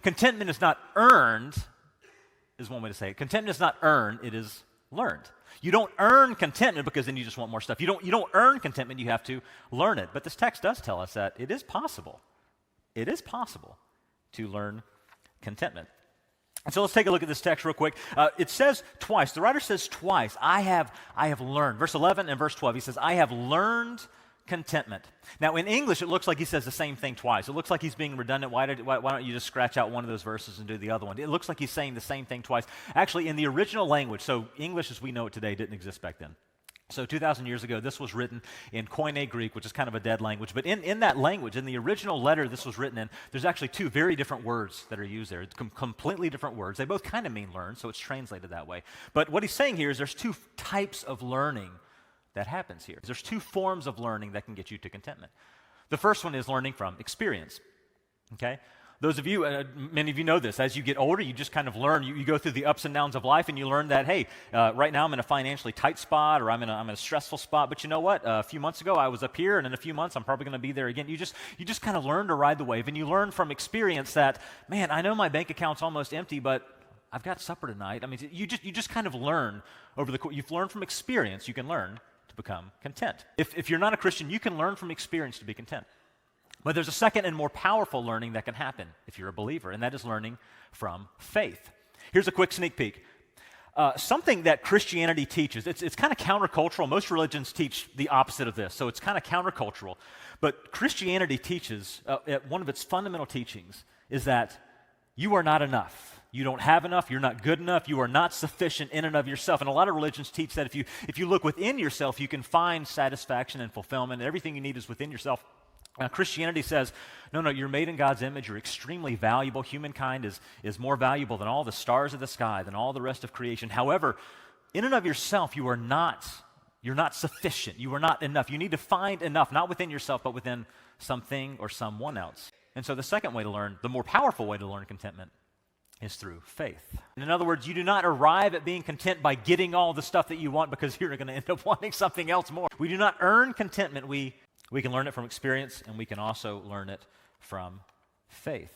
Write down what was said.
Contentment is not earned, is one way to say it. Contentment is not earned, it is learned. You don't earn contentment because then you just want more stuff. You don't earn contentment, you have to learn it. But this text does tell us that it is possible. It is possible to learn contentment. And so let's take a look at this text real quick. It says twice. The writer says twice, I have learned. Verse 11 and verse 12, he says, I have learned contentment. Now, in English, it looks like he says the same thing twice. It looks like he's being redundant. Why don't you just scratch out one of those verses and do the other one? It looks like he's saying the same thing twice. Actually, in the original language, so English as we know it today didn't exist back then. So 2,000 years ago, this was written in Koine Greek, which is kind of a dead language. But in that language, in the original letter this was written in, there's actually two very different words that are used there. It's completely different words. They both kind of mean learn, so it's translated that way. But what he's saying here is there's two types of learning that happens here. There's two forms of learning that can get you to contentment. The first one is learning from experience, okay? Those of you, many of you know this, as you get older, you just kind of learn, you go through the ups and downs of life and you learn that, hey, right now I'm in a financially tight spot or I'm in a stressful spot, but you know what? A few months ago I was up here and in a few months I'm probably going to be there again. You just kind of learn to ride the wave and you learn from experience that, man, I know my bank account's almost empty, but I've got supper tonight. I mean, you just kind of learn over the course. You've learned from experience, you can learn to become content. If you're not a Christian, you can learn from experience to be content. But there's a second and more powerful learning that can happen if you're a believer, and that is learning from faith. Here's a quick sneak peek. Something that Christianity teaches, it's kind of countercultural. Most religions teach the opposite of this, so it's kind of countercultural. But Christianity teaches, one of its fundamental teachings is that you are not enough. You don't have enough, you're not good enough, you are not sufficient in and of yourself. And a lot of religions teach that if you look within yourself, you can find satisfaction and fulfillment, and everything you need is within yourself. Christianity says, no, you're made in God's image, you're extremely valuable. Humankind is more valuable than all the stars of the sky, than all the rest of creation. However, in and of yourself, you're not sufficient, you are not enough. You need to find enough, not within yourself, but within something or someone else. And so the second way to learn, the more powerful way to learn contentment, is through faith. In other words, you do not arrive at being content by getting all the stuff that you want because you're going to end up wanting something else more. We do not earn contentment. We can learn it from experience, and we can also learn it from faith.